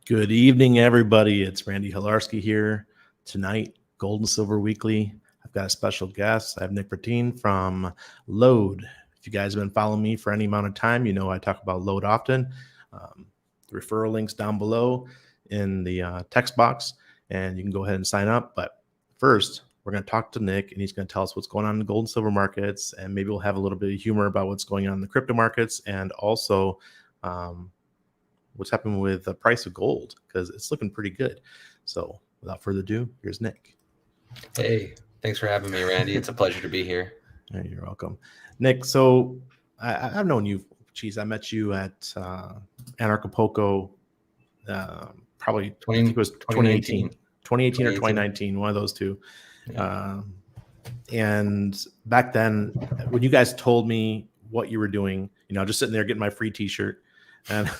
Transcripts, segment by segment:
Good evening, everybody. It's Randy Hilarski here. Tonight, Gold and Silver Weekly. I've got a special guest. I have Nick Bertine from Lode. If you guys have been following me for any amount of time, you know I talk about Lode often. The referral links down below in the text box, and you can go ahead and sign up. But first, we're going to talk to Nick, and he's going to tell us what's going on in the gold and silver markets, and maybe we'll have a little bit of humor about what's going on in the crypto markets, and also what's happening with the price of gold, because it's looking pretty good. So without further ado, here's Nick. Hey, thanks for having me, Randy. It's a pleasure to be here. You're welcome. Nick, so I've known you, I met you at Anarchapulco probably, I think it was 2018 or 2019, one of those two. Yeah. And back then, when you guys told me what you were doing, just sitting there getting my free t-shirt, and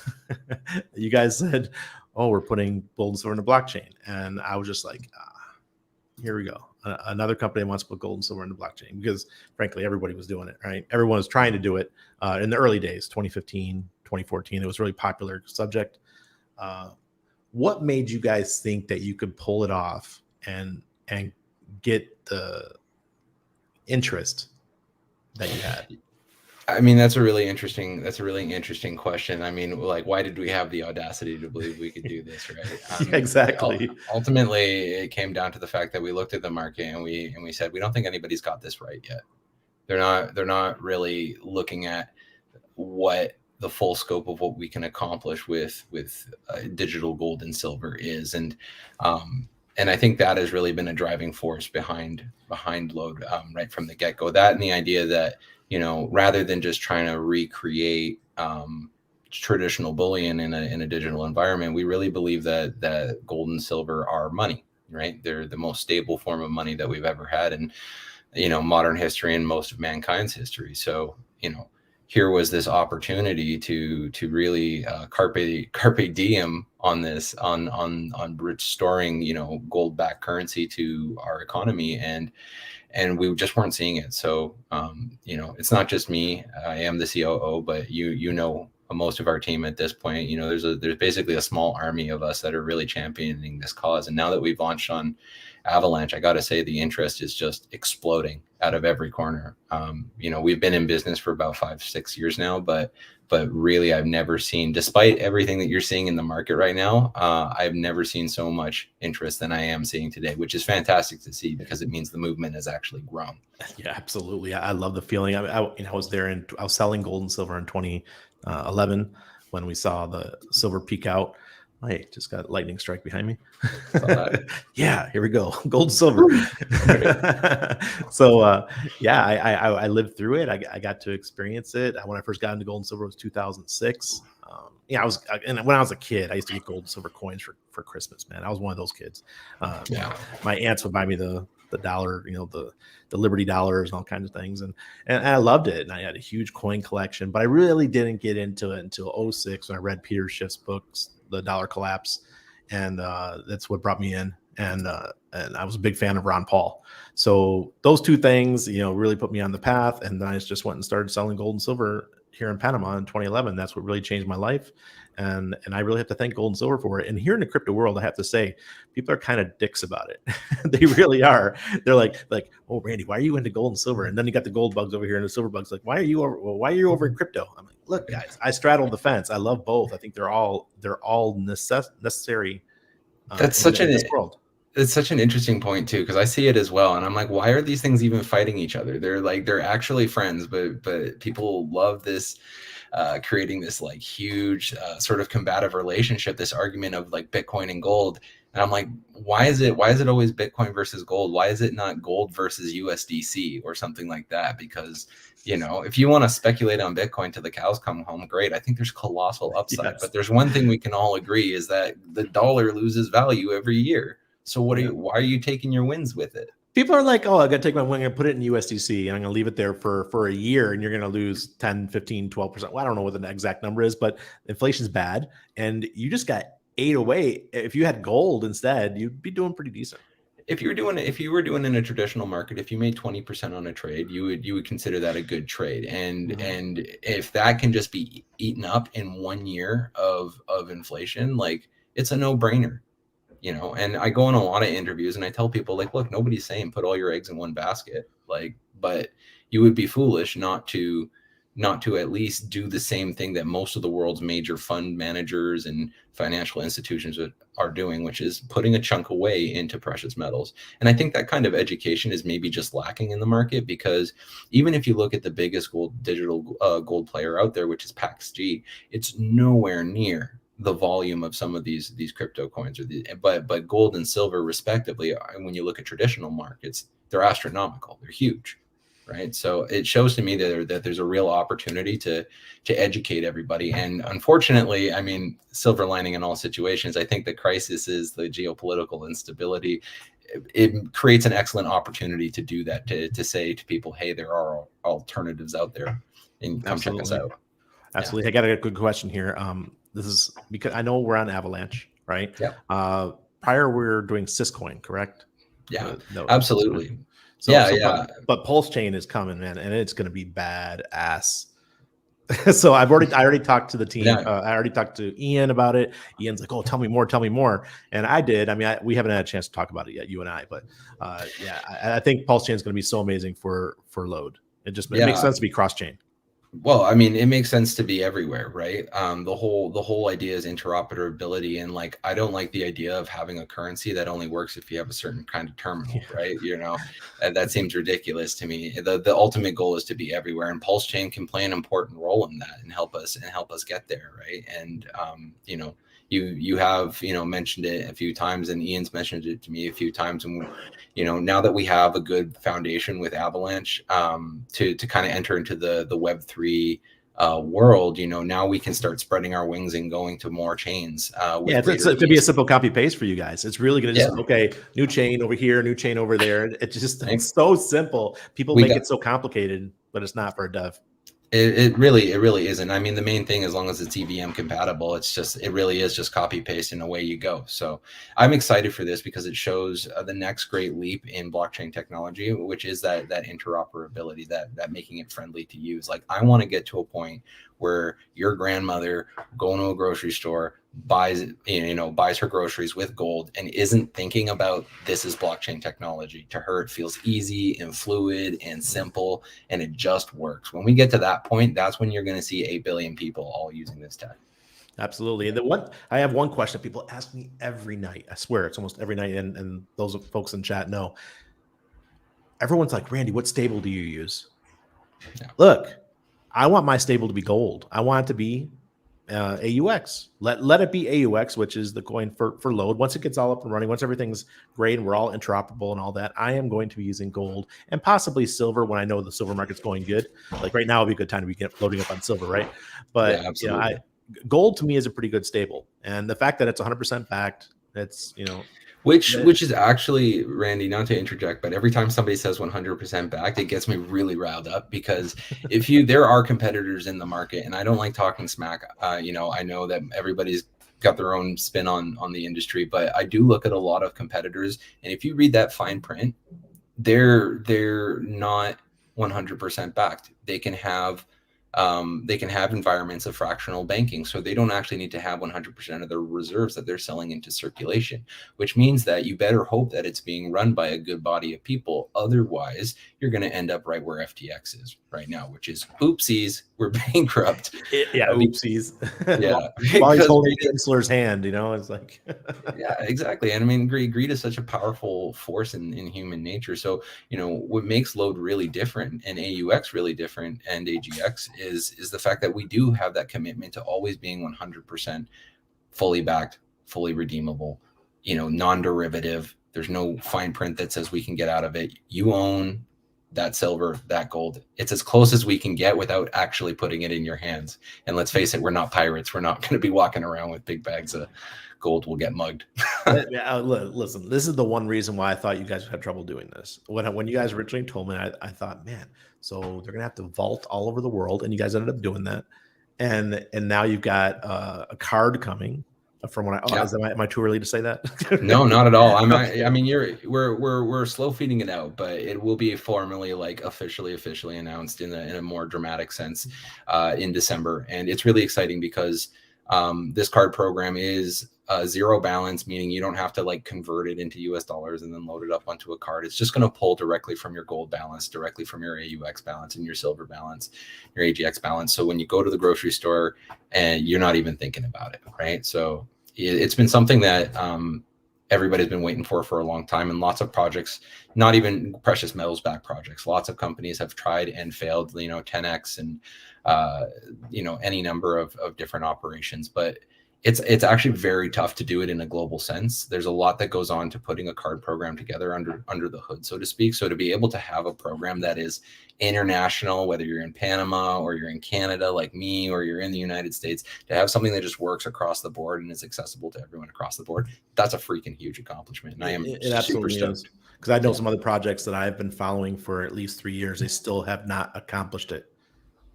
you guys said, "Oh, we're putting gold and silver in the blockchain," and I was just like, "Here we go, another company wants to put gold and silver in the blockchain." Because frankly, everybody was doing it, right? Everyone was trying to do it in the early days, 2015, 2014. It was a really popular subject. What made you guys think that you could pull it off and get the interest that you had? I mean, that's a really interesting question. I mean, like, why did we have the audacity to believe we could do this, right? Exactly. Ultimately, it came down to the fact that we looked at the market and we said, we don't think anybody's got this right yet. They're not really looking at what the full scope of what we can accomplish with digital gold and silver is, and I think that has really been a driving force behind Lode right from the get-go. That and the idea that, rather than just trying to recreate traditional bullion in a digital environment, we really believe that gold and silver are money, right? They're the most stable form of money that we've ever had in, modern history and most of mankind's history. So, here was this opportunity to really carpe diem on this, on restoring, gold-backed currency to our economy, and we just weren't seeing it. So, it's not just me. I am the COO, but most of our team at this point, there's basically a small army of us that are really championing this cause. And now that we've launched on Avalanche, I got to say the interest is just exploding out of every corner. We've been in business for about 5-6 years now, but really I've never seen, despite everything that you're seeing in the market right now, I've never seen so much interest than I am seeing today, which is fantastic to see, because it means the movement has actually grown. Yeah, absolutely. I love the feeling. I was there, and I was selling gold and silver in 2011 when we saw the silver peak out. Hey, just got lightning strike behind me. Yeah, here we go. Gold and silver. So I lived through it. I got to experience it. When I first got into gold and silver, it was 2006. When I was a kid, I used to get gold and silver coins for Christmas, man. I was one of those kids. My aunts would buy me the dollar, the Liberty dollars and all kinds of things. And I loved it. And I had a huge coin collection, but I really didn't get into it until 2006 when I read Peter Schiff's books, The Dollar Collapse. And that's what brought me in. And I was a big fan of Ron Paul. So those two things, really put me on the path. And then I just went and started selling gold and silver here in Panama in 2011. That's what really changed my life. And I really have to thank gold and silver for it. And here in the crypto world, I have to say, people are kind of dicks about it. They really are. They're like, "Oh, Randy, why are you into gold and silver?" And then you got the gold bugs over here and the silver bugs. Like, why are you over in crypto? I'm like, look, guys, I straddle the fence. I love both. I think they're all necessary. That's such an interesting point too, because I see it as well, and I'm like, why are these things even fighting each other? They're actually friends, but people love this. Creating this like huge sort of combative relationship, this argument of like Bitcoin and gold. And I'm like, why is it always Bitcoin versus gold? Why is it not gold versus USDC or something like that? Because, if you want to speculate on Bitcoin till the cows come home, great. I think there's colossal upside, yes. But there's one thing we can all agree is that the dollar loses value every year. So why are you taking your wins with it? People are like, "Oh, I got to take my win and put it in USDC, and I'm going to leave it there for a year, and you're going to lose 10, 15, 12%. Well, I don't know what the exact number is, but inflation's bad, and you just got ate away. If you had gold instead, you'd be doing pretty decent. If you were doing in a traditional market, if you made 20% on a trade, you would consider that a good trade. And and if that can just be eaten up in 1 year of inflation, like It's a no-brainer, and I go on a lot of interviews and I tell people, like, look, nobody's saying put all your eggs in one basket, like, but you would be foolish not to at least do the same thing that most of the world's major fund managers and financial institutions are doing, which is putting a chunk away into precious metals. And I think that kind of education is maybe just lacking in the market, because even if you look at the biggest digital gold player out there, which is PaxG, it's nowhere near the volume of some of these crypto coins, but gold and silver respectively, when you look at traditional markets, they're astronomical, they're huge. Right. So it shows to me that there's a real opportunity to educate everybody. And unfortunately, I mean, silver lining in all situations, I think the crisis is the geopolitical instability. It creates an excellent opportunity to do that, to say to people, hey, there are alternatives out there, and come check us out. Absolutely. Yeah. I got a good question here. This is because I know we're on Avalanche, right? Yeah. Prior we were doing Syscoin, correct? Yeah, absolutely. But Pulse Chain is coming, man, and it's going to be badass. So I already talked to the team. Yeah. I already talked to Ian about it. Ian's like, "Oh, tell me more," and I did. I mean, we haven't had a chance to talk about it yet, you and I, but I think Pulse Chain is going to be so amazing for Lode. It makes sense to be cross chain. Well, I mean, it makes sense to be everywhere, right? The whole idea is interoperability, and like, I don't like the idea of having a currency that only works if you have a certain kind of terminal, right? That seems ridiculous to me. The ultimate goal is to be everywhere, and Pulse Chain can play an important role in that and help us get there, right? And you have mentioned it a few times, and Ian's mentioned it to me a few times, and now that we have a good foundation with Avalanche to kind of enter into the Web3 world, now we can start spreading our wings and going to more chains. It's to be a simple copy paste for you guys. It's really going to okay, new chain over here, new chain over there. It's so simple. People make it so complicated, but it's not for a dev. It really isn't. I mean, the main thing, as long as it's EVM compatible, it really is just copy paste and away you go. So I'm excited for this because it shows the next great leap in blockchain technology, which is that interoperability, that making it friendly to use. Like, I want to get to a point where your grandmother going to a grocery store buys her groceries with gold and isn't thinking about this is blockchain technology. To her, it feels easy and fluid and simple, and it just works. When we get to that point, that's when you're going to see 8 billion people all using this tech. Absolutely. And I have one question people ask me every night. I swear it's almost every night. And those folks in chat know. Everyone's like, Randy, what stable do you use? Yeah. Look, I want my stable to be gold. I want it to be AUX. Let it be AUX, which is the coin for Lode. Once it gets all up and running, once everything's great and we're all interoperable and all that, I am going to be using gold and possibly silver when I know the silver market's going good. Like right now would be a good time to be loading up on silver, right? But gold to me is a pretty good stable, and the fact that it's 100% backed, it's which is actually, Randy, not to interject, but every time somebody says 100% backed, it gets me really riled up, because there are competitors in the market, and I don't like talking smack. I know that everybody's got their own spin on the industry, but I do look at a lot of competitors, and if you read that fine print, they're not 100% backed. They can have environments of fractional banking, so they don't actually need to have 100% of their reserves that they're selling into circulation, which means that you better hope that it's being run by a good body of people. Otherwise, you're going to end up right where FTX is right now, which is oopsies, we're bankrupt. Oopsies. Yeah. While he's holding Gensler's hand, it's like. Yeah, exactly. And I mean, greed is such a powerful force in human nature. So, what makes Lode really different and AUX really different and AGX is the fact that we do have that commitment to always being 100% fully backed, fully redeemable, non-derivative. There's no fine print that says we can get out of it. You own that silver, that gold. It's as close as we can get without actually putting it in your hands. And let's face it, we're not pirates. We're not going to be walking around with big bags of gold. We'll get mugged. Listen, this is the one reason why I thought you guys had trouble doing this. When you guys originally told me, I thought, man, so they're going to have to vault all over the world. And you guys ended up doing that. And now you've got a card coming. From what am I too early to say that? No, not at all. I mean, we're slow feeding it out, but it will be formally, like, officially announced in a more dramatic sense in December, and it's really exciting because This card program is zero balance, meaning you don't have to like convert it into US dollars and then load it up onto a card. It's just going to pull directly from your gold balance, directly from your AUX balance and your silver balance, your AGX balance. So when you go to the grocery store, and you're not even thinking about it, right? So it's been something that everybody's been waiting for a long time, and lots of projects, not even precious metals backed projects, lots of companies have tried and failed, 10x and any number of different operations. But it's actually very tough to do it in a global sense. There's a lot that goes on to putting a card program together under the hood, so to speak. So to be able to have a program that is international, whether you're in Panama or you're in Canada like me, or you're in the United States, to have something that just works across the board and is accessible to everyone across the board, that's a freaking huge accomplishment. And I am super stoked. Because I know some other projects that I've been following for at least 3 years, they still have not accomplished it.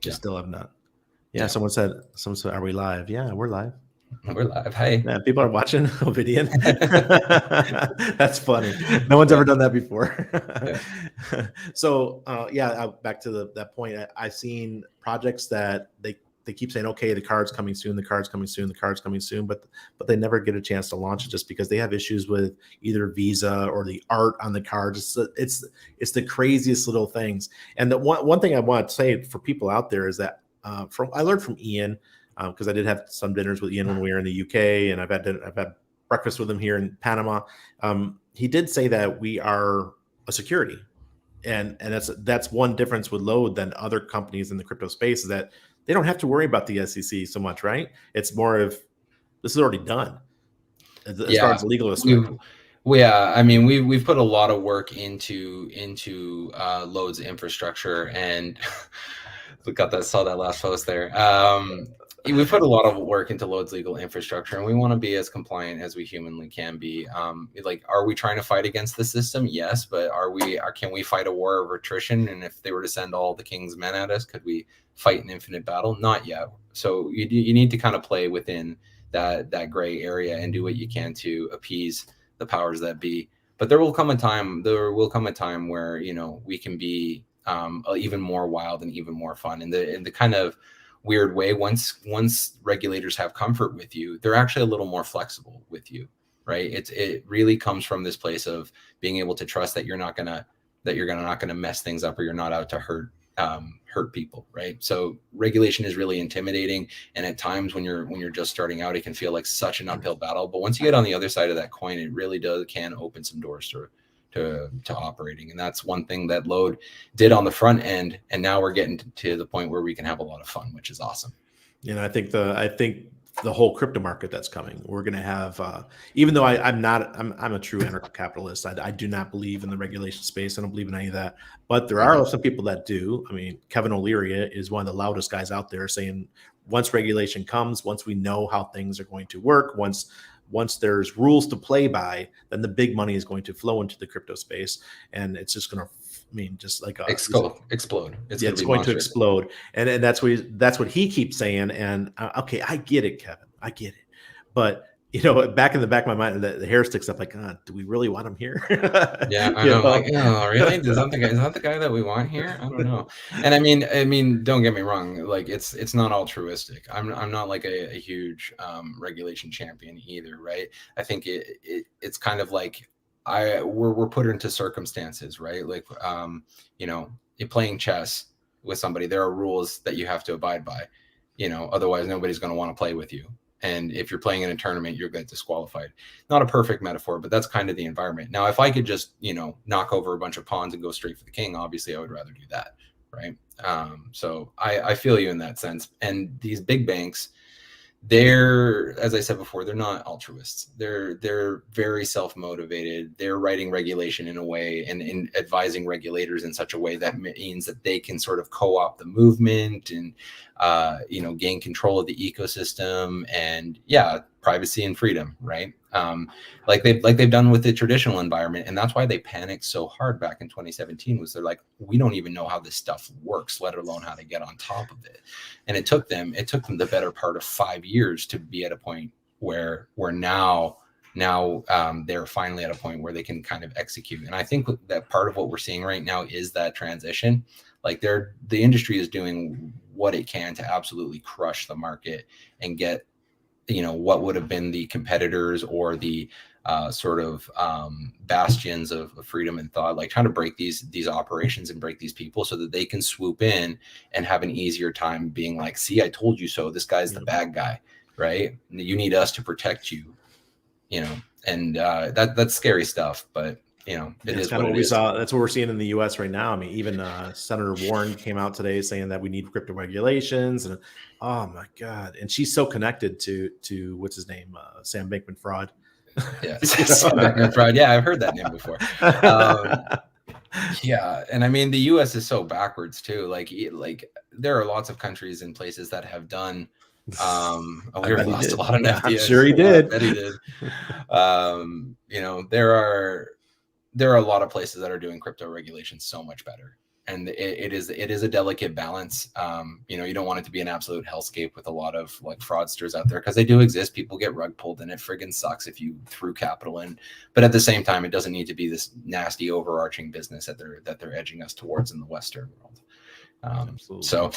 They still have not. Someone said, are we live? Yeah, we're live. We're live. Hey, yeah, people are watching Ovidian. That's funny. No one's ever done that before. So back to that point. I've seen projects that they keep saying, okay, the card's coming soon, the card's coming soon, the card's coming soon, but they never get a chance to launch it just because they have issues with either Visa or the art on the cards. It's the craziest little things. And the one thing I want to say for people out there is that I learned from Ian. Because I did have some dinners with Ian when we were in the UK, and I've had breakfast with him here in Panama. He did say that we are a security, and that's one difference with Lode than other companies in the crypto space, is that they don't have to worry about the SEC so much, right? It's more of this is already done as far as legal aspect. I mean, we've put a lot of work into Lode's infrastructure, and saw that last post there. We put a lot of work into Lode's legal infrastructure, and we want to be as compliant as we humanly can be. Are we trying to fight against the system? Yes, but can we fight a war of attrition? And if they were to send all the king's men at us, could we fight an infinite battle? Not yet. So you need to kind of play within that gray area and do what you can to appease the powers that be. But there will come a time where we can be even more wild and even more fun in the kind of weird way. Once regulators have comfort with you, they're actually a little more flexible with you, right? It really comes from this place of being able to trust that you're not gonna mess things up, or you're not out to hurt people, right? So regulation is really intimidating, and at times when you're just starting out, it can feel like such an uphill battle. But once you get on the other side of that coin, it really can open some doors to operating. And that's one thing that Lode did on the front end, and now we're getting to the point where we can have a lot of fun, which is awesome. I think the whole crypto market that's coming, we're going to have even though I'm a true anarcho-capitalist, I do not believe in the regulation space. I don't believe in any of that, but there are some people that do. I mean, Kevin O'Leary is one of the loudest guys out there saying, once regulation comes, once we know how things are going to work, once there's rules to play by, then the big money is going to flow into the crypto space, and it's just going to, just like explode. It's going to explode, and that's what he keeps saying. And okay, I get it, Kevin, I get it, but back in the back of my mind, the hair sticks up. Like, do we really want him here? Yeah, I know. Like, oh, really? Is that the guy that we want here? I don't know. And I mean, don't get me wrong. Like, it's not altruistic. I'm not like a huge regulation champion either, right? I think it's kind of like we're put into circumstances, right? Like, you're playing chess with somebody. There are rules that you have to abide by. Otherwise nobody's going to want to play with you. And if you're playing in a tournament, you'll get disqualified. Not a perfect metaphor, but that's kind of the environment. Now, if I could just, knock over a bunch of pawns and go straight for the king, obviously I would rather do that, right? So I feel you in that sense. And these big banks, they're, as I said before, they're not altruists. They're very self-motivated. They're writing regulation in a way and in advising regulators in such a way that means that they can sort of co-opt the movement and gain control of the ecosystem and privacy and freedom, right? Like they've done with the traditional environment. And that's why they panicked so hard back in 2017, was they're like, we don't even know how this stuff works, let alone how to get on top of it. And it took them the better part of 5 years to be at a point where now they're finally at a point where they can kind of execute. And I think that part of what we're seeing right now is that transition. Like the industry is doing what it can to absolutely crush the market and get what would have been the competitors or the sort of bastions of freedom and thought, like trying to break these operations and break these people so that they can swoop in and have an easier time being like, see, I told you so. This guy's the bad guy, right? You need us to protect you, and that's scary stuff. But it is kind of what we is. saw. That's what we're seeing in the U.S. right now. I mean, even Senator Warren came out today saying that we need crypto regulations, and oh my god, and she's so connected to what's his name, Sam Bankman-Fried. Yeah, Sam Bankman-Fried. Yeah, I've heard that name before. Yeah, and I mean the U.S. is so backwards too. Like there are lots of countries and places that have done. We already lost a lot of NFTs. I'm sure he did. I bet he did. There are a lot of places that are doing crypto regulations so much better, and it is a delicate balance. You don't want it to be an absolute hellscape with a lot of like fraudsters out there, because they do exist. People get rug pulled, and it friggin' sucks if you threw capital in. But at the same time, it doesn't need to be this nasty overarching business that they're edging us towards in the Western world. So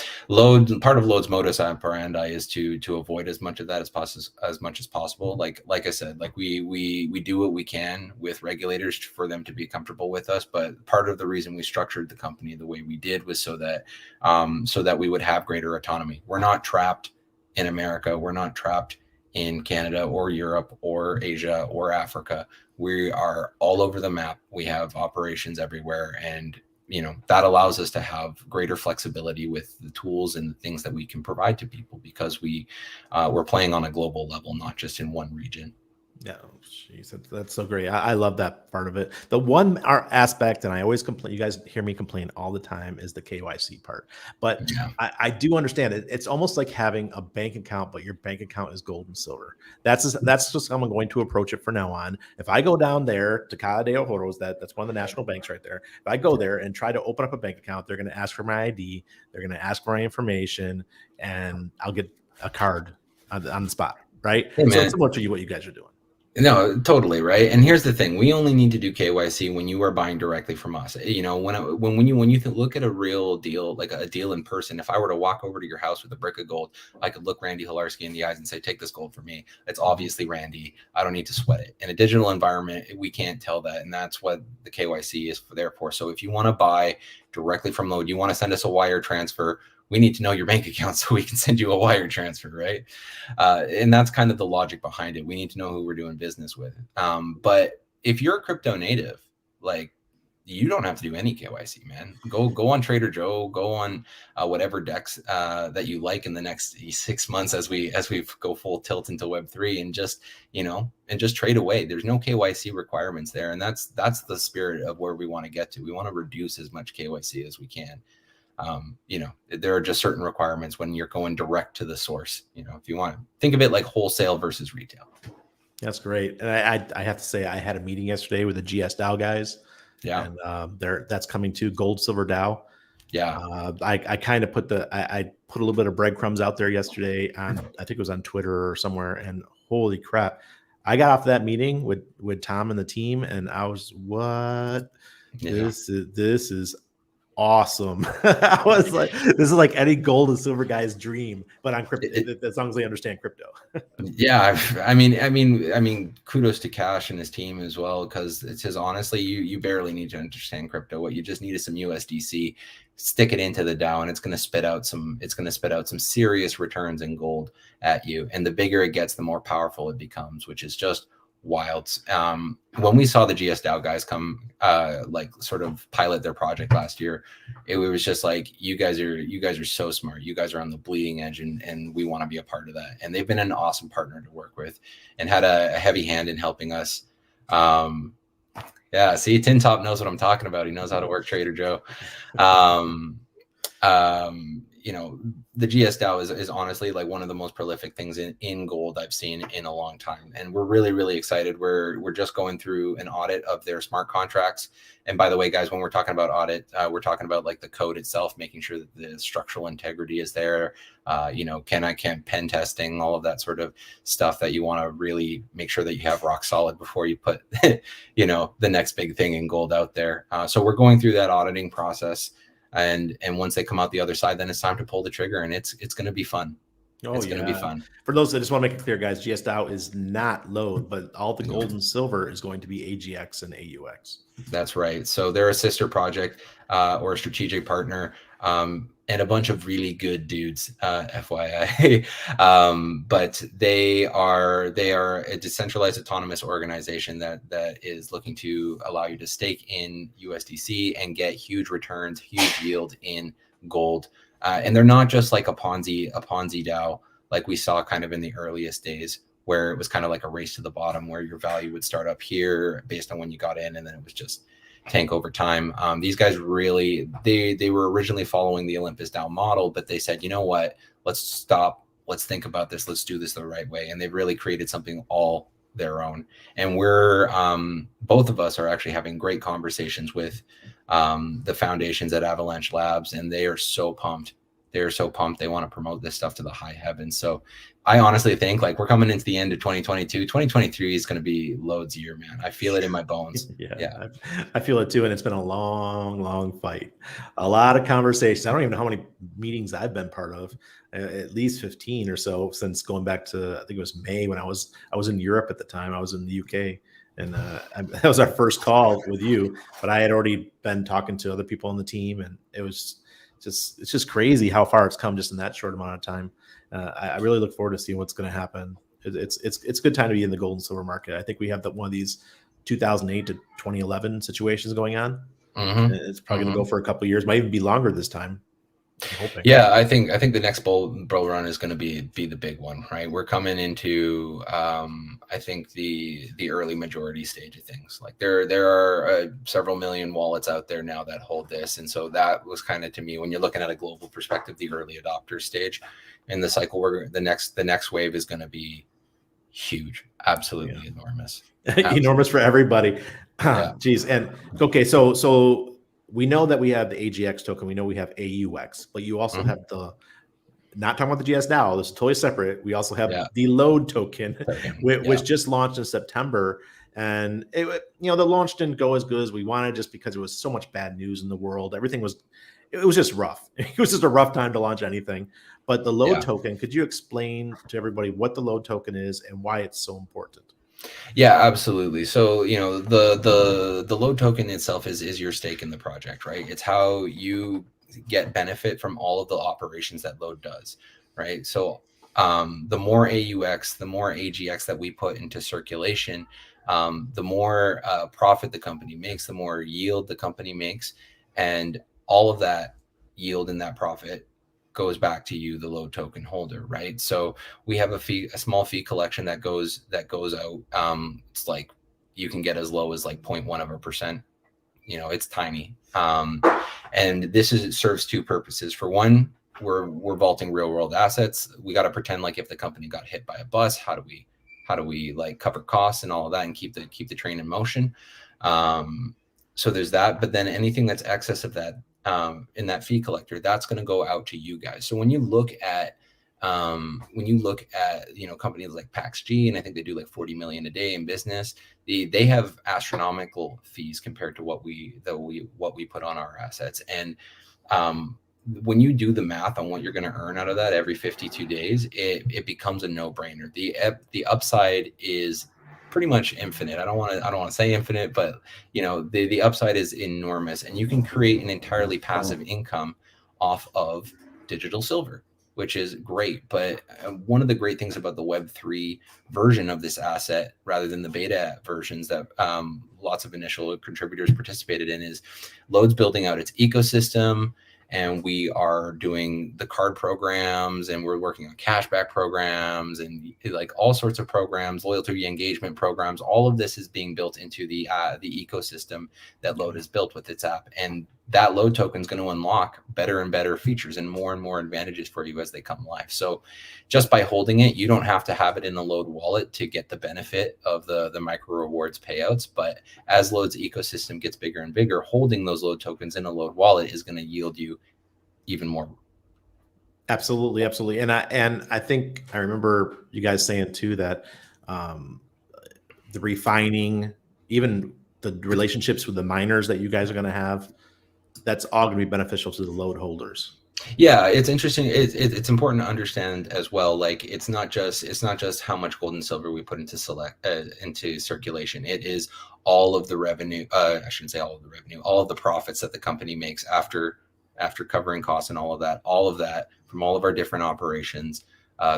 part of Lode's modus operandi is to avoid as much of that as much as possible. Like I said, like we do what we can with regulators for them to be comfortable with us. But part of the reason we structured the company the way we did was so that we would have greater autonomy. We're not trapped in America. We're not trapped in Canada or Europe or Asia or Africa. We are all over the map. We have operations everywhere, and that allows us to have greater flexibility with the tools and the things that we can provide to people, because we're playing on a global level, not just in one region. Yeah, geez, that's so great. I love that part of it. The one aspect, and I always complain, you guys hear me complain all the time, is the KYC part. But yeah. I do understand it. It's almost like having a bank account, but your bank account is gold and silver. That's just how I'm going to approach it from now on. If I go down there to Casa de Ojoros, that's one of the national banks right there. If I go there and try to open up a bank account, they're going to ask for my ID, they're going to ask for my information, and I'll get a card on the spot, right? Hey, so it's similar to what you guys are doing. No, totally right. And here's the thing: we only need to do KYC when you are buying directly from us. When you look at a real deal, like a deal in person, if I were to walk over to your house with a brick of gold, I could look Randy Hilarski in the eyes and say, "Take this gold for me." It's obviously Randy. I don't need to sweat it. In a digital environment, we can't tell that, and that's what the KYC is there for. So if you want to buy directly from Lode, you want to send us a wire transfer, we need to know your bank account so we can send you a wire transfer, right? And that's kind of the logic behind it. We need to know who we're doing business with. But if you're a crypto native, like, you don't have to do any KYC, man. Go on Trader Joe, go on whatever DEX that you like in the next 6 months as we go full tilt into Web3, and just trade away. There's no KYC requirements there, and that's the spirit of where we want to get to. We want to reduce as much KYC as we can. There are just certain requirements when you're going direct to the source. If you want to think of it like wholesale versus retail. That's great. And I have to say, I had a meeting yesterday with the GS DAO guys. Yeah. And that's coming to Gold Silver DAO. Yeah. I kind of I put a little bit of breadcrumbs out there yesterday on, I think it was on Twitter or somewhere, and holy crap, I got off that meeting with Tom and the team, and I was, what? Yeah. This is awesome. I was like, this is like any gold and silver guy's dream, but on crypto, as long as they understand crypto. Yeah, I mean, kudos to Cash and his team as well, because it says, honestly, you barely need to understand crypto. What you just need is some USDC, stick it into the DAO, and it's going to spit out some serious returns in gold at you. And the bigger it gets, the more powerful it becomes, which is just wild. When we saw the GS DAO guys come sort of pilot their project last year, it was just like, you guys are so smart. You guys are on the bleeding edge, and we want to be a part of that. And they've been an awesome partner to work with, and had a heavy hand in helping us. Yeah, see, Tin Top knows what I'm talking about. He knows how to work Trader Joe. The GS DAO is honestly like one of the most prolific things in gold I've seen in a long time. And we're really, really excited. We're just going through an audit of their smart contracts. And by the way, guys, when we're talking about audit, we're talking about like the code itself, making sure that the structural integrity is there. Can pen testing, all of that sort of stuff that you want to really make sure that you have rock solid before you put, the next big thing in gold out there. So we're going through that auditing process. And once they come out the other side, then it's time to pull the trigger, and it's going to be fun. Oh It's going to be yeah. fun. For those that just want to make it clear, guys, GS DAO is not Lode, but all the gold and silver is going to be AGX and AUX. That's right. So they're a sister project or a strategic partner, and a bunch of really good dudes, FYI. But they are a decentralized autonomous organization that is looking to allow you to stake in USDC and get huge returns, huge yield in gold. And they're not just like a Ponzi DAO like we saw kind of in the earliest days, where it was kind of like a race to the bottom, where your value would start up here based on when you got in, and then it was just tank over time. These guys really, they were originally following the Olympus DAO model, but they said, you know what, let's stop, let's think about this, let's do this the right way. And they've really created something all their own. And we're, both of us are actually having great conversations with the foundations at Avalanche Labs, and they are so pumped. They're so pumped. They want to promote this stuff to the high heavens. So I honestly think like we're coming into the end of 2022. 2023 is going to be Lode's year, man. I feel it in my bones. Yeah. I feel it too. And it's been a long, long fight. A lot of conversations. I don't even know how many meetings I've been part of, at least 15 or so since going back to, I think it was May when I was in Europe at the time. I was in the UK. And that was our first call with you, but I had already been talking to other people on the team, and it's just crazy how far it's come just in that short amount of time. I really look forward to seeing what's going to happen. It's a good time to be in the gold and silver market. I think we have one of these 2008 to 2011 situations going on. Mm-hmm. It's probably going to go for a couple of years, might even be longer this time. Yeah, I think the next bull run is going to be the big one, right? We're coming into I think the early majority stage of things. Like there are several million wallets out there now that hold this, and so that was kind of, to me, when you're looking at a global perspective, the early adopter stage in the cycle. Where the next wave is going to be huge, absolutely enormous, enormous for everybody. Geez, and okay, so. We know that we have the AGX token. We know we have AUX, but you also have not talking about the GS DAO. This is totally separate. We also have the Lode token, which just launched in September. And the launch didn't go as good as we wanted, just because there was so much bad news in the world. It was just rough. It was just a rough time to launch anything. But the Lode token, could you explain to everybody what the Lode token is and why it's so important? Yeah, absolutely. So, the Lode token itself is your stake in the project, right? It's how you get benefit from all of the operations that Lode does, right? So, the more AUX, the more AGX that we put into circulation, the more profit the company makes, the more yield the company makes, and all of that yield and that profit goes back to you, the Lode token holder, right? So we have a small fee collection that goes out. It's like you can get as low as like 0.1%. It's tiny. And this serves two purposes. For one, we're vaulting real world assets. We got to pretend like if the company got hit by a bus, how do we like cover costs and all of that and keep the train in motion? So there's that. But then anything that's excess of that, in that fee collector, that's going to go out to you guys. So when you look at companies like PaxG, and I think they do like 40 million a day in business, they have astronomical fees compared to what we put on our assets. And when you do the math on what you're going to earn out of that every 52 days, it becomes a no-brainer. The upside is pretty much infinite. I don't want to say infinite, but the upside is enormous, and you can create an entirely passive income off of digital silver, which is great. But one of the great things about the Web3 version of this asset, rather than the beta versions that lots of initial contributors participated in, is Lode's building out its ecosystem. And we are doing the card programs, and we're working on cashback programs and like all sorts of programs, loyalty engagement programs. All of this is being built into the ecosystem that Lode has built with its app. And that Lode token is going to unlock better and better features and more advantages for you as they come live. So just by holding it, you don't have to have it in the Lode wallet to get the benefit of the micro rewards payouts. But as Lode's ecosystem gets bigger and bigger, holding those Lode tokens in a Lode wallet is going to yield you even more. Absolutely. And I think I remember you guys saying too that the refining, even the relationships with the miners that you guys are going to have, that's all going to be beneficial to the Lode holders. Yeah, it's interesting. It's important to understand as well. Like it's not just how much gold and silver we put into circulation. It is all of the revenue. I shouldn't say all of the revenue. All of the profits that the company makes after covering costs and all of that. All of that from all of our different operations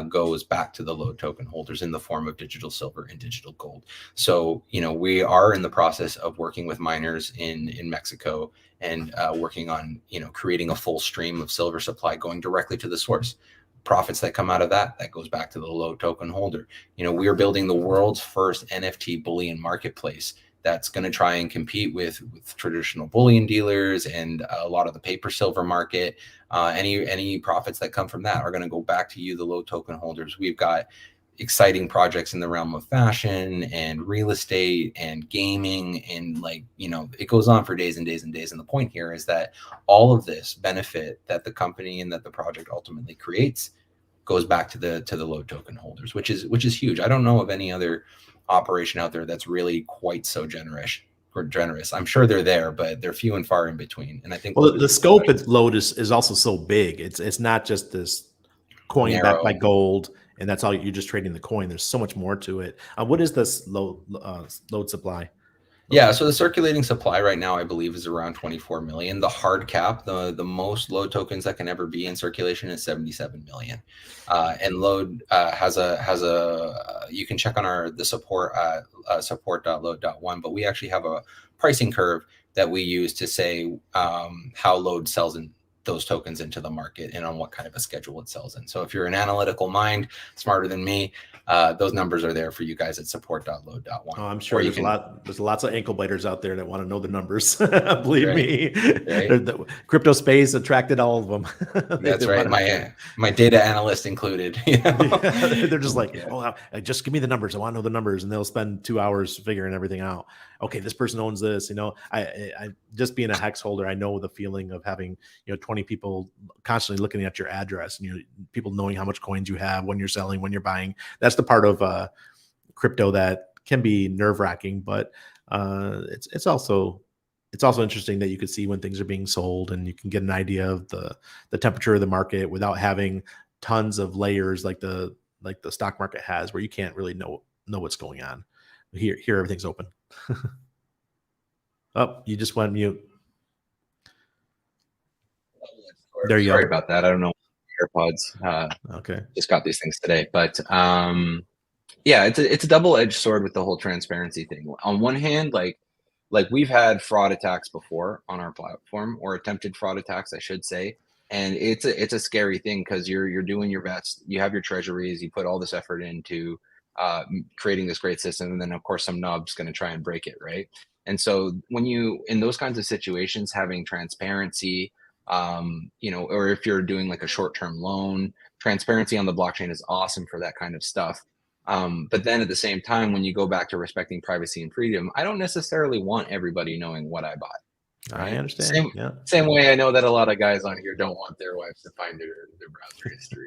goes back to the Lode token holders in the form of digital silver and digital gold. So we are in the process of working with miners in Mexico and working on creating a full stream of silver supply going directly to the source. Profits that come out of that goes back to the Lode token holder. We are building the world's first NFT bullion marketplace that's going to try and compete with traditional bullion dealers and a lot of the paper silver market. Any profits that come from that are going to go back to you, the Lode token holders. We've got exciting projects in the realm of fashion and real estate and gaming, and it goes on for days and days and days. And the point here is that all of this benefit that the company and that the project ultimately creates goes back to the Lode token holders, which is huge. I don't know of any other operation out there that's really quite so generous. I'm sure they're there, but they're few and far in between. And I think the scope of Lode is also so big. It's not just this coin backed by gold, and that's all. You're just trading the coin. There's so much more to it. What is this Lode supply? Yeah, so the circulating supply right now, I believe, is around 24 million. The hard cap, the most Lode tokens that can ever be in circulation, is 77 million. And Lode has a you can check on the support.lode.one, but we actually have a pricing curve that we use to say how Lode sells in those tokens into the market and on what kind of a schedule it sells in. So if you're an analytical mind, smarter than me, those numbers are there for you guys at support.lode.one. Oh, I'm sure there's lots of ankle biters out there that want to know the numbers. Believe me, right? The crypto space attracted all of them. That's right. My data analyst included. Yeah, they're just like, oh, just give me the numbers. I want to know the numbers, and they'll spend 2 hours figuring everything out. Okay, this person owns this. I just being a hex holder, I know the feeling of having 20 people constantly looking at your address, and people knowing how much coins you have, when you're selling, when you're buying. That's the part of crypto that can be nerve-wracking, but it's also interesting that you could see when things are being sold, and you can get an idea of the temperature of the market without having tons of layers like the stock market has, where you can't really know what's going on. Here everything's open. Oh, you just went mute. There you go. Sorry about that. I don't know. AirPods. Okay. Just got these things today, but yeah, it's a double-edged sword with the whole transparency thing. On one hand, like we've had fraud attacks before on our platform, or attempted fraud attacks, I should say, and it's a scary thing because you're doing your best. You have your treasuries, you put all this effort into creating this great system, and then of course some knob's going to try and break it, right? And so when you in those kinds of situations, having transparency, or if you're doing like a short-term loan, transparency on the blockchain is awesome for that kind of stuff. But then at the same time, when you go back to respecting privacy and freedom, I don't necessarily want everybody knowing what I bought. Right? I understand. Same way I know that a lot of guys on here don't want their wives to find their browser history,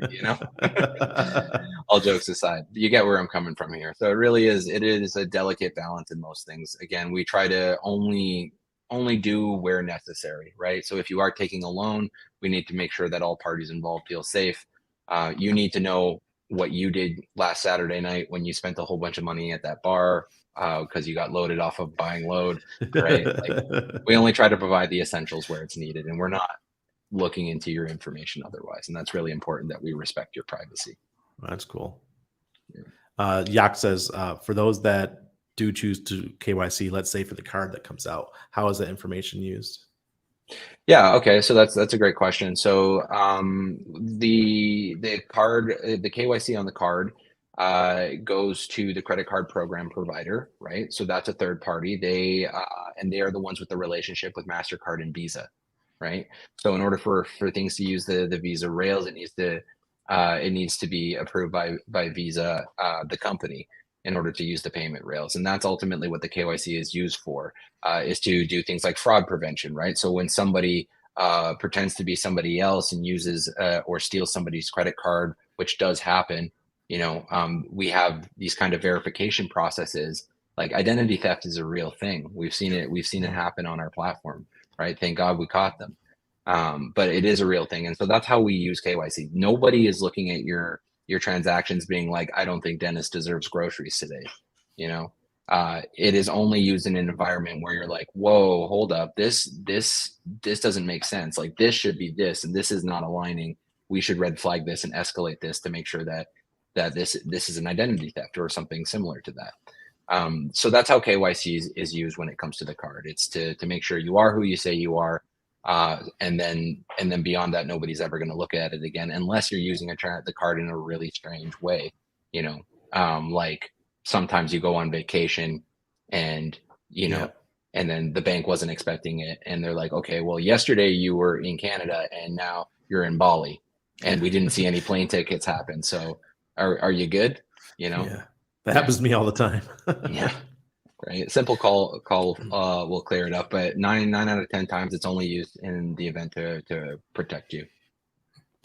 All jokes aside, you get where I'm coming from here. So it is a delicate balance in most things. Again, we try to only do where necessary, right? So if you are taking a loan, we need to make sure that all parties involved feel safe. You need to know what you did last Saturday night when you spent a whole bunch of money at that bar because you got loaded off of buying Lode, right? We only try to provide the essentials where it's needed, and we're not looking into your information otherwise. And that's really important, that we respect your privacy. That's cool. Yak says, for those that do choose to KYC, let's say for the card that comes out, how is that information used? Yeah. Okay. So that's a great question. So the card, the KYC on the card goes to the credit card program provider, right? So that's a third party. They are the ones with the relationship with MasterCard and Visa, right? So in order for things to use the Visa rails, it needs to be approved by Visa, the company, in order to use the payment rails. And that's ultimately what the KYC is used for, is to do things like fraud prevention, right? So when somebody pretends to be somebody else and uses or steals somebody's credit card, which does happen, we have these kind of verification processes. Like, identity theft is a real thing. We've seen it happen on our platform, right? Thank God we caught them. But it is a real thing. And so that's how we use KYC. Nobody is looking at your transactions being like, I don't think Dennis deserves groceries today. You know, it is only used in an environment where you're like, whoa, hold up, this doesn't make sense. Like this should be this, and this is not aligning. We should red flag this and escalate this to make sure that this is an identity theft or something similar to that. So that's how KYC is used when it comes to the card. It's to make sure you are who you say you are. And then beyond that, nobody's ever going to look at it again unless you're using the card in a really strange way. You know, like sometimes you go on vacation and, you know, and then the bank wasn't expecting it. And they're like, okay, well, yesterday you were in Canada and now you're in Bali and we didn't see any plane tickets happen. So are you good? You know, that happens to me all the time. Yeah. Right. Simple call will clear it up, but 9 out of 10 times it's only used in the event to protect you.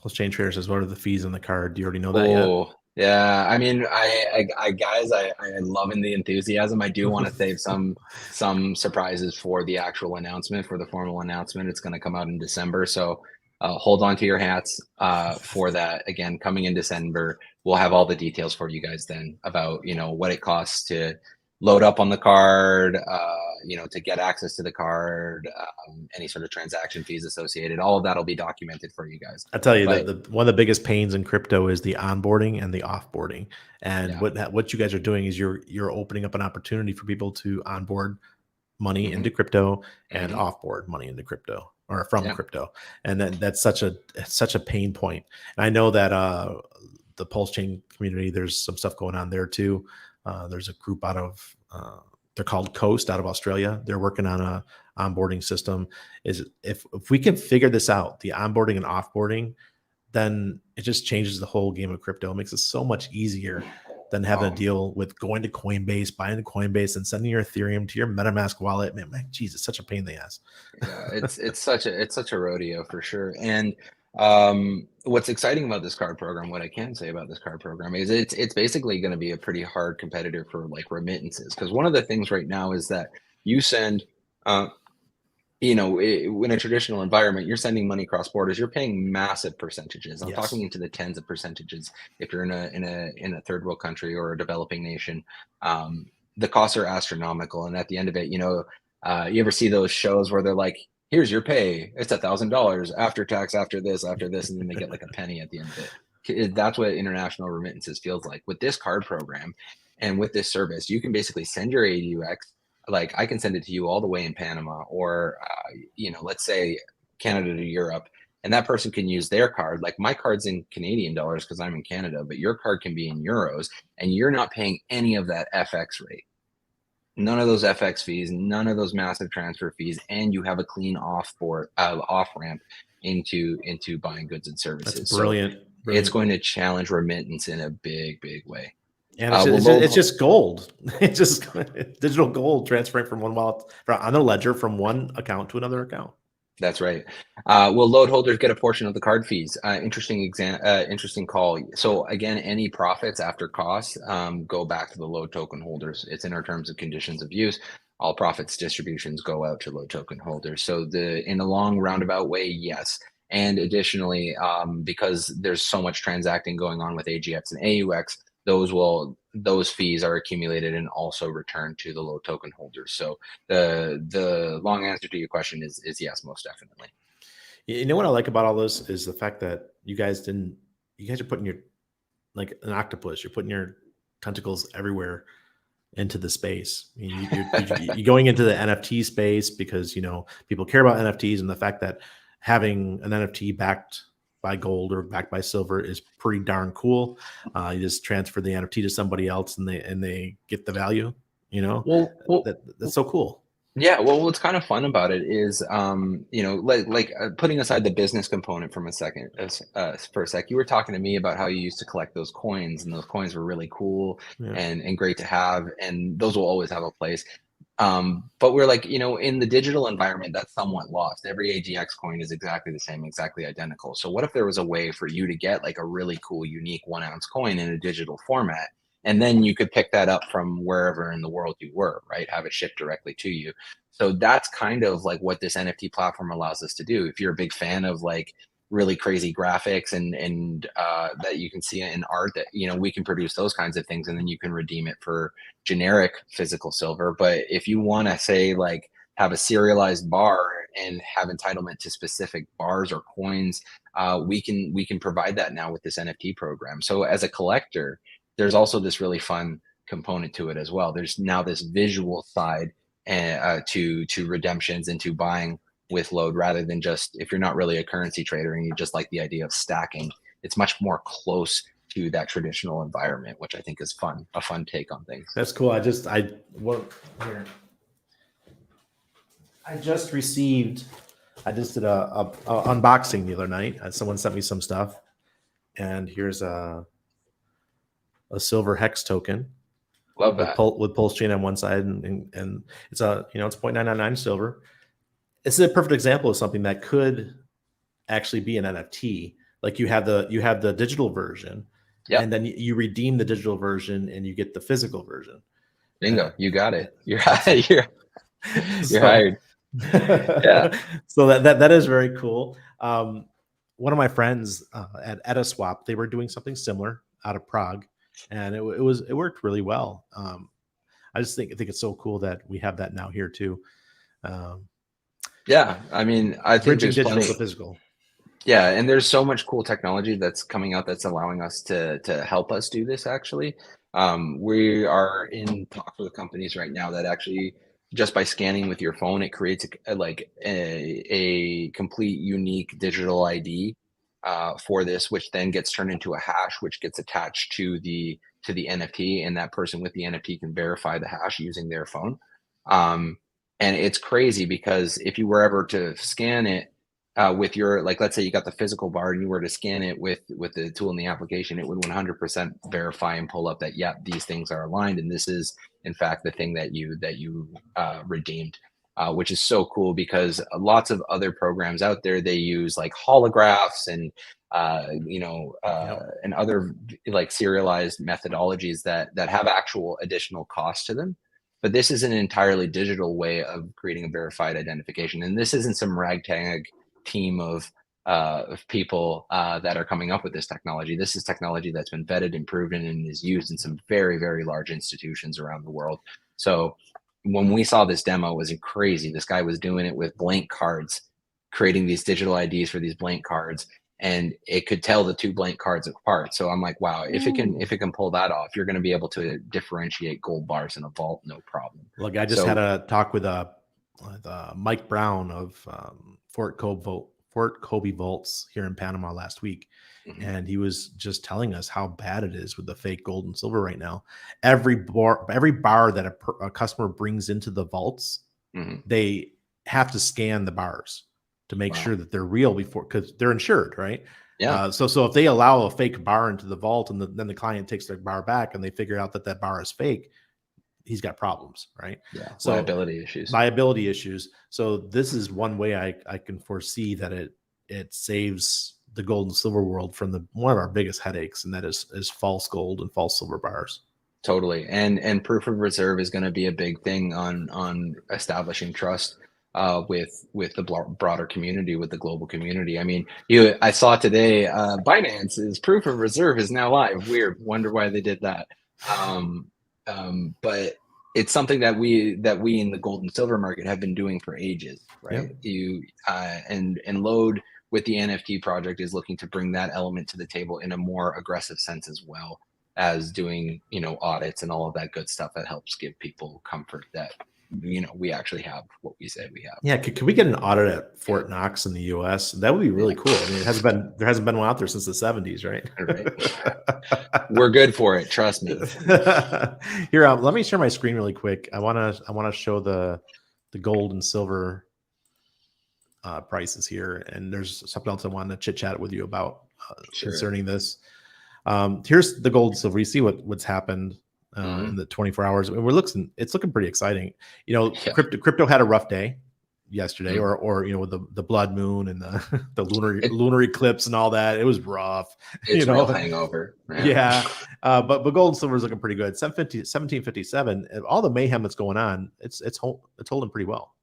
Plus Chain Trader says, what are the fees on the card? Do you already know that yet? Yeah. I mean, I guys, I'm loving the enthusiasm. I do want to save some surprises for the actual announcement, for the formal announcement. It's going to come out in December. So hold on to your hats for that. Again, coming in December, we'll have all the details for you guys then about, you know, what it costs to load up on the card, you know, to get access to the card, any sort of transaction fees associated. All of that will be documented for you guys. I tell you, that one of the biggest pains in crypto is the onboarding and the offboarding. And what you guys are doing is you're opening up an opportunity for people to onboard money into crypto and offboard money into crypto or from crypto. And then that's such a pain point. And I know that the Pulse Chain community, there's some stuff going on there too. There's a group out of they're called Coast out of Australia. They're working on a onboarding system. Is if we can figure this out, the onboarding and offboarding, then it just changes the whole game of crypto. It makes it so much easier than having to deal with going to Coinbase, buying the Coinbase, and sending your Ethereum to your MetaMask wallet. Man, geez, it's such a pain in the ass. Yeah, it's such a rodeo for sure. And what's exciting about this card program, what I can say about this card program is it's basically going to be a pretty hard competitor for like remittances. Because one of the things right now is that you send, you know, in a traditional environment, you're sending money cross borders, you're paying massive percentages. I'm talking into the tens of percentages. If you're in a third world country or a developing nation, the costs are astronomical. And at the end of it, you know, you ever see those shows where they're like, here's your pay. It's $1,000 after tax, after this, and then they get like a penny at the end of it. That's what international remittances feels like. With this card program and with this service, you can basically send your AUX. Like I can send it to you all the way in Panama, or you know, let's say Canada to Europe, and that person can use their card. Like my card's in Canadian dollars because I'm in Canada, but your card can be in euros, and you're not paying any of that FX rate. None of those FX fees, none of those massive transfer fees, and you have a clean off ramp into buying goods and services. That's brilliant. So it's going to challenge remittance in a big way. And it's just gold. It's just digital gold transferring from one wallet on a ledger from one account to another account. That's right. Will load holders get a portion of the card fees? Interesting call. So again, any profits after costs go back to the load token holders. It's in our terms and conditions of use. All profits distributions go out to load token holders. So in a long roundabout way, yes. And additionally, because there's so much transacting going on with AGX and AUX, those fees are accumulated and also returned to the load token holders. So the long answer to your question is yes, most definitely. You know what I like about all this is the fact that you guys are putting your, like an octopus, you're putting your tentacles everywhere into the space. You're going into the NFT space because, you know, people care about NFTs, and the fact that having an NFT backed by gold or backed by silver is pretty darn cool. You just transfer the NFT to somebody else and they get the value, you know. Well, that's so cool. Yeah, well, what's kind of fun about it is, you know, like putting aside the business component for a sec, you were talking to me about how you used to collect those coins, and those coins were really cool and great to have, and those will always have a place. But we're like, you know, in the digital environment, that's somewhat lost. Every AGX coin is exactly the same, exactly identical. So what if there was a way for you to get like a really cool, unique 1 ounce coin in a digital format and then you could pick that up from wherever in the world you were, right? Have it shipped directly to you. So that's kind of like what this NFT platform allows us to do. If you're a big fan of like really crazy graphics and that you can see in art, that, you know, we can produce those kinds of things, and then you can redeem it for generic physical silver. But if you want to say like have a serialized bar and have entitlement to specific bars or coins, we can provide that now with this NFT program. So as a collector, there's also this really fun component to it as well. There's now this visual side to redemptions and to buying with Lode, rather than just, if you're not really a currency trader and you just like the idea of stacking, it's much more close to that traditional environment, which I think is fun, a fun take on things. That's cool. I just did a unboxing the other night. Someone sent me some stuff, and here's a silver hex token. Love that. With pulse chain on one side, and it's a, you know, it's 0.999 silver. This is a perfect example of something that could actually be an NFT. Like you have the digital version, and then you redeem the digital version and you get the physical version. Bingo, you got it. You're hired. Yeah. So that is very cool. One of my friends at Etaswap, they were doing something similar out of Prague, and it worked really well. I just think it's so cool that we have that now here too. Yeah, I mean, I think Bridging there's digital plenty. to physical. Yeah, and there's so much cool technology that's coming out that's allowing us to help us do this. Actually, we are in talks with companies right now that actually, just by scanning with your phone, it creates a complete unique digital ID for this, which then gets turned into a hash, which gets attached to the NFT, and that person with the NFT can verify the hash using their phone. And it's crazy because if you were ever to scan it with your, like, let's say you got the physical bar and you were to scan it with the tool in the application, it would 100% verify and pull up that, yeah, these things are aligned, and this is in fact the thing that you redeemed, which is so cool, because lots of other programs out there, they use like holographs and and other like serialized methodologies that have actual additional cost to them. But this is an entirely digital way of creating a verified identification. And this isn't some ragtag team of people that are coming up with this technology. This is technology that's been vetted and proven and is used in some very, very large institutions around the world. So when we saw this demo, it was crazy. This guy was doing it with blank cards, creating these digital IDs for these blank cards, and it could tell the two blank cards apart. So I'm like, wow, if it can pull that off, you're going to be able to differentiate gold bars in a vault, no problem. Look, I just had a talk with Mike Brown of Fort Kobe Vaults here in Panama last week, and he was just telling us how bad it is with the fake gold and silver right now. Every bar that a customer brings into the vaults, they have to scan the bars to make sure that they're real before, because they're insured, right? Yeah. So if they allow a fake bar into the vault and then the client takes their bar back and they figure out that bar is fake, he's got problems, right? Yeah. So liability issues. So this is one way I can foresee that it saves the gold and silver world from one of our biggest headaches, and that is false gold and false silver bars. Totally. And proof of reserve is going to be a big thing on establishing trust with the broader community, with the global community. I mean, I saw today Binance's proof of reserve is now live. Weird. Wonder why they did that. But it's something that we in the gold and silver market have been doing for ages, right? Yep. And Lode with the NFT project is looking to bring that element to the table in a more aggressive sense, as well as doing, audits and all of that good stuff that helps give people comfort that, we actually have what we say we have. Yeah. Can we get an audit at Fort Knox in the US? That would be really cool. I mean, there hasn't been one out there since the 70s, right? Right. We're good for it. Trust me. Here, let me share my screen really quick. I want to show the gold and silver prices here. And there's something else I want to chit chat with you about concerning this. Here's the gold and silver. You see what's happened in the 24 hours. It's looking pretty exciting. Crypto had a rough day. yesterday, or with the blood moon and the lunar eclipse and all that. It was rough. It's real hangover. Yeah. But gold and silver is looking pretty good. 1757. All the mayhem that's going on, it's holding pretty well.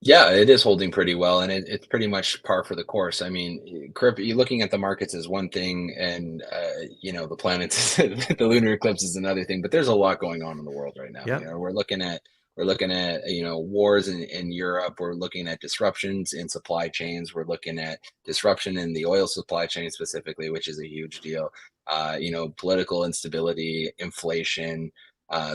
Yeah, it is holding pretty well, and it's pretty much par for the course. I mean, you're looking at the markets is one thing, and the planets, the lunar eclipse is another thing. But there's a lot going on in the world right now. Yeah. We're looking at wars in Europe. We're looking at disruptions in supply chains. We're looking at disruption in the oil supply chain specifically, which is a huge deal. Political instability, inflation.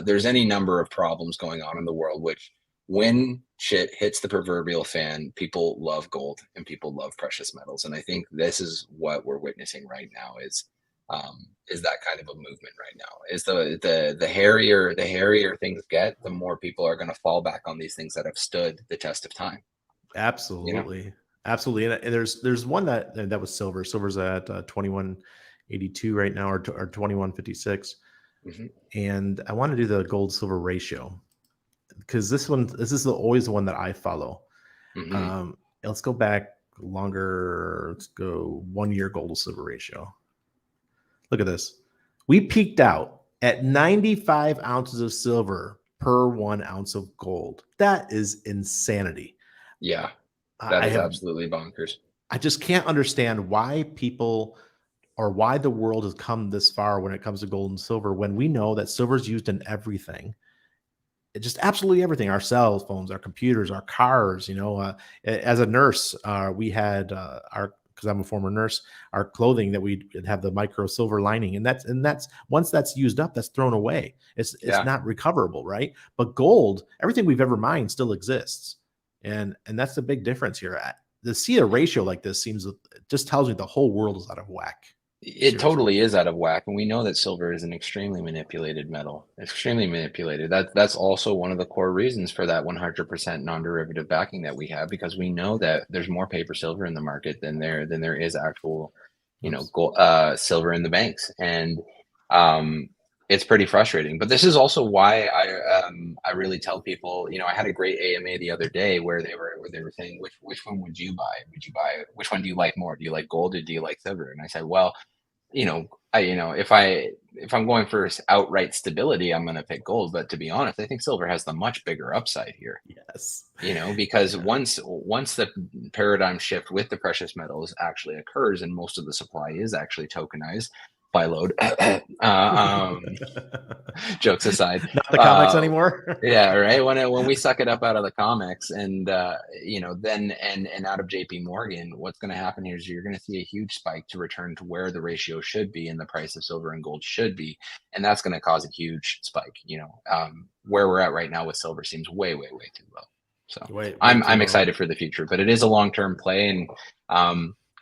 There's any number of problems going on in the world, which, when shit hits the proverbial fan, people love gold and people love precious metals. And I think this is what we're witnessing right now is that kind of a movement right now. Is the hairier things get, the more people are going to fall back on these things that have stood the test of time. Absolutely. Absolutely. And there's one that was silver. Silver's at 2182 right now, or 2156. Mm-hmm. And I want to do the gold silver ratio, because this is always the one that I follow. Mm-hmm. Let's go back longer. Let's go 1 year gold to silver ratio. Look at this. We peaked out at 95 ounces of silver per 1 ounce of gold. That is insanity. Yeah, that is absolutely bonkers. I just can't understand why people, or why the world has come this far when it comes to gold and silver, when we know that silver is used in everything. Just absolutely everything. Our cell phones, our computers, our cars. As a nurse, we had because I'm a former nurse, our clothing that we have the micro silver lining, and that's once that's used up, that's thrown away. It's not recoverable, right? But gold, everything we've ever mined still exists, and that's the big difference here. To see a ratio like this just tells me the whole world is out of whack. It totally is out of whack, and we know that silver is an extremely manipulated metal. Extremely manipulated. That's also one of the core reasons for that 100% non-derivative backing that we have, because we know that there's more paper silver in the market than there is actual, gold, silver in the banks, and it's pretty frustrating. But this is also why I really tell people, I had a great AMA the other day where they were saying, which one would you buy? Which one do you like more? Do you like gold or do you like silver? And I said, well, if I'm going for outright stability, I'm going to pick gold. But to be honest, I think silver has the much bigger upside here. Yes. Because once the paradigm shift with the precious metals actually occurs, and most of the supply is actually tokenized by Lode. Jokes aside, not the comics anymore. Yeah, right. When we suck it up out of the comics, and then out of JP Morgan, what's going to happen here is you're going to see a huge spike to return to where the ratio should be and the price of silver and gold should be, and that's going to cause a huge spike. Where we're at right now with silver seems way too low. So I'm excited for the future, but it is a long-term play, and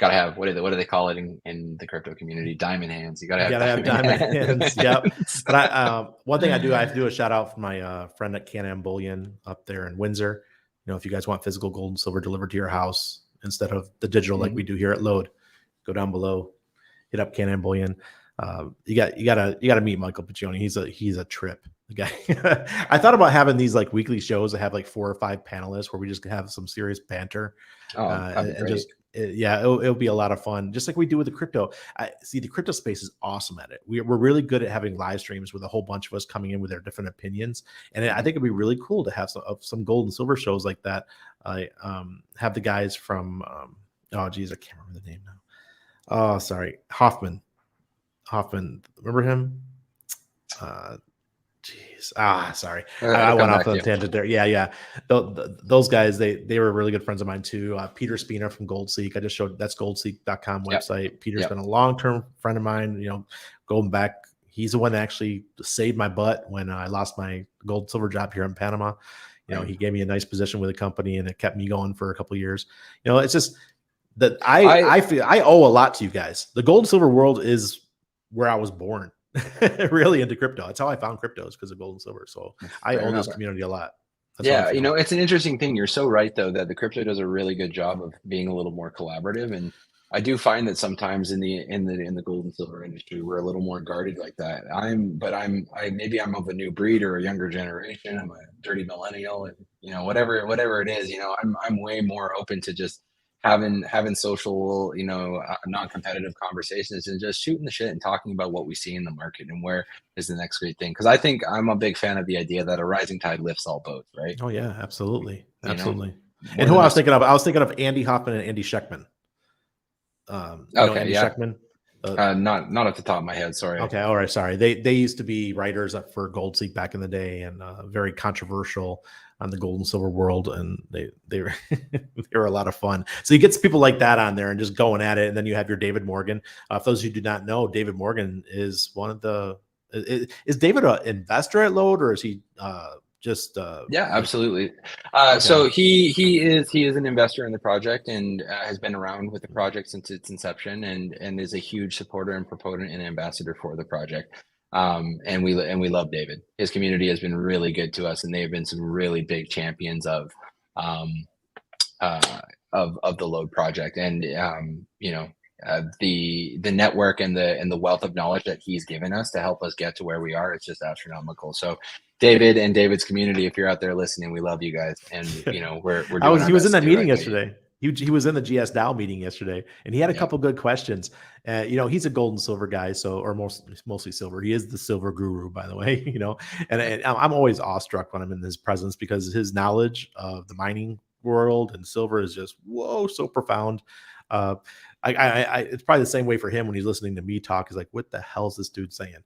gotta have, what do they call it in the crypto community? Diamond hands. You gotta have diamond hands. Yep. But one thing I have to do a shout out for my friend at Can-Am Bullion up there in Windsor. If you guys want physical gold and silver delivered to your house instead of the digital like we do here at Lode, go down below, hit up Can-Am Bullion. You gotta meet Michael Piccioni. He's a trip. The guy. I thought about having these like weekly shows that have like 4 or 5 panelists where we just have some serious banter. And just it'll be a lot of fun, just like we do with the crypto. The crypto space is awesome at it. We're really good at having live streams with a whole bunch of us coming in with their different opinions, and I think it'd be really cool to have some gold and silver shows like that. I have the guys from I can't remember the name now. Oh, sorry, Hoffman. Remember him? Sorry. I went off on a tangent there. Yeah. Those guys, they were really good friends of mine too. Peter Spina from GoldSeek. I just showed, that's goldseek.com website. Peter's been a long-term friend of mine, going back. He's the one that actually saved my butt when I lost my gold silver job here in Panama. He gave me a nice position with the company, and it kept me going for a couple of years. It's just that I feel I owe a lot to you guys. The gold and silver world is where I was born. Really into crypto. That's how I found cryptos, because of gold and silver. So I owe this community a lot. That's it's an interesting thing. You're so right though, that the crypto does a really good job of being a little more collaborative, and I do find that sometimes in the gold and silver industry, we're a little more guarded like that. Maybe I'm of a new breed or a younger generation. I'm a dirty millennial, and whatever it is, I'm way more open to just having social, non-competitive conversations and just shooting the shit and talking about what we see in the market and where is the next great thing. Because I think I'm a big fan of the idea that a rising tide lifts all boats, right? Oh yeah, absolutely, absolutely. More And who than I was us. thinking of, Andy Hoffman and Andy Scheckman. Okay, Andy yeah. Scheckman. Not off the top of my head. Sorry. Okay, all right. Sorry, they used to be writers for Gold Seek back in the day, and very controversial on the gold and silver world, and they were they were a lot of fun. So you get people like that on there and just going at it, and then you have your David Morgan. For those who do not know, David Morgan is one of the. Is David an investor at Lode, or is he just? Yeah, absolutely. Okay. So he is an investor in the project and has been around with the project since its inception, and is a huge supporter and proponent and ambassador for the project. And we love David. His community has been really good to us, and they have been some really big champions of the Lode project. And the network and the wealth of knowledge that he's given us to help us get to where we are, it's just astronomical. So David and David's community, if you're out there listening, we love you guys, and we're doing he was in that meeting right yesterday. He was in the GS DAO meeting yesterday, and he had a couple good questions. He's a gold and silver guy, or mostly silver. He is the silver guru, by the way. And I'm always awestruck when I'm in his presence because his knowledge of the mining world and silver is just so profound. It's probably the same way for him when he's listening to me talk. He's like, "What the hell is this dude saying?"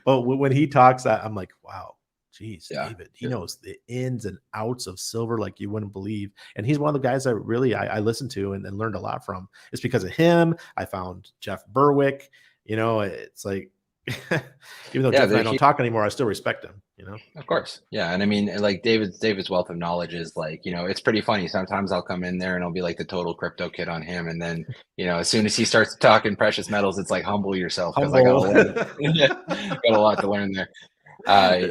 But when he talks, I'm like, "Wow, geez, David, he knows the ins and outs of silver like you wouldn't believe." And he's one of the guys that really I listened to and learned a lot from. It's because of him. I found Jeff Berwick. It's like, even though Jeff and I don't talk anymore, I still respect him. Of course, yeah. And I mean, like David's wealth of knowledge is like, it's pretty funny. Sometimes I'll come in there and I'll be like the total crypto kid on him, and then as soon as he starts talking precious metals, it's like humble yourself, because I got a lot to learn there.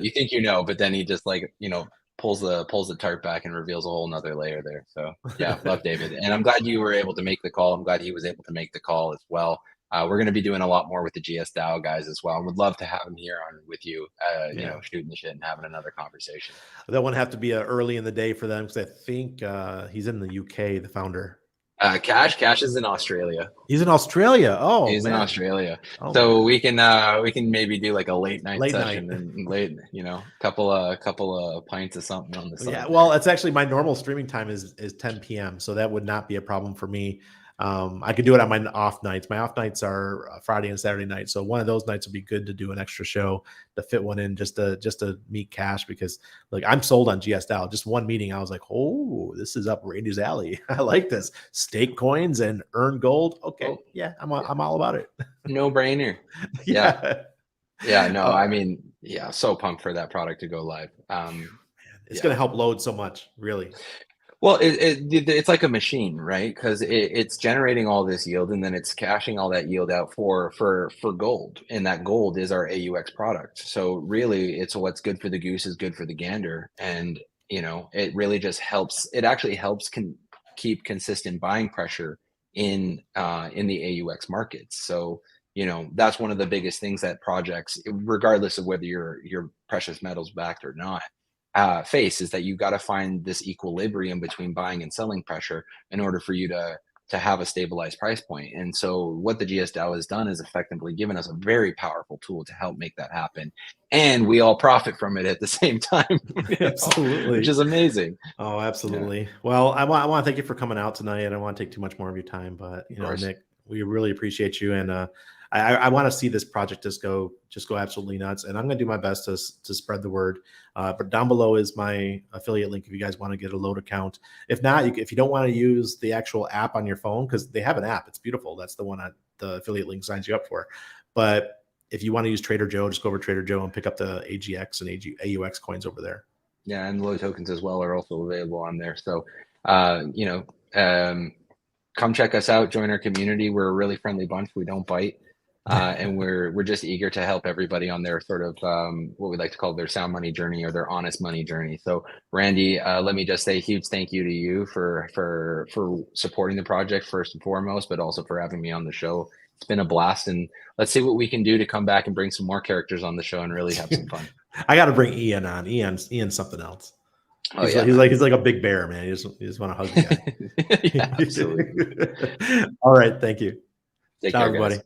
You think but then he just pulls the tarp back and reveals a whole nother layer there. So yeah, love David, and I'm glad you were able to make the call. I'm glad he was able to make the call as well. We're going to be doing a lot more with the GS DAO guys as well. Would love to have him here on with you, shooting the shit and having another conversation. That one have to be early in the day for them, because I think he's in the UK, the founder. Cash is in Australia. He's in Australia. Oh, he's in Australia. So we can maybe do like a late night session and couple of pints of something on the side. Yeah, well, it's actually my normal streaming time is 10 p.m. So that would not be a problem for me. I could do it on my off nights. My off nights are Friday and Saturday night. So one of those nights would be good to do an extra show to fit one in, just to meet Cash, because I'm sold on GS DAO. Just one meeting, I was like, oh, this is up Randy's alley. I like this. Stake coins and earn gold. Okay. Yeah. I'm all about it. No brainer. Yeah. No, I mean, so pumped for that product to go live. It's going to help Lode so much, really. Well, it's like a machine, right? Because it's generating all this yield, and then it's cashing all that yield out for gold, and that gold is our AUX product. So really, it's what's good for the goose is good for the gander, and it really just helps. It actually helps keep consistent buying pressure in the AUX markets. So that's one of the biggest things that projects, regardless of whether you're precious metals backed or not, face, is that you got to find this equilibrium between buying and selling pressure in order for you to have a stabilized price point. And so what the GS DAO has done is effectively given us a very powerful tool to help make that happen, and we all profit from it at the same time. Absolutely, which is amazing. Oh, absolutely. Yeah. Well, I want to thank you for coming out tonight. I don't want to take too much more of your time, but Nick, we really appreciate you, and I want to see this project just go absolutely nuts, and I'm going to do my best to spread the word. But down below is my affiliate link if you guys want to get a Lode account. If not, if you don't want to use the actual app on your phone, because they have an app, it's beautiful. That's the one the affiliate link signs you up for. But if you want to use Trader Joe, just go over to Trader Joe and pick up the AGX and AUX coins over there. Yeah, and Lode tokens as well are also available on there. So, come check us out, join our community. We're a really friendly bunch. We don't bite. And we're just eager to help everybody on their sort of what we like to call their sound money journey or their honest money journey. So Randy, let me just say a huge thank you to you for supporting the project first and foremost, but also for having me on the show. It's been a blast, and let's see what we can do to come back and bring some more characters on the show and really have some fun. I got to bring Ian on. Ian's something else. Oh, he's like a big bear, man. You just want to hug the guy. Yeah, absolutely. All right, thank you. Take Ciao, care, everybody. guys.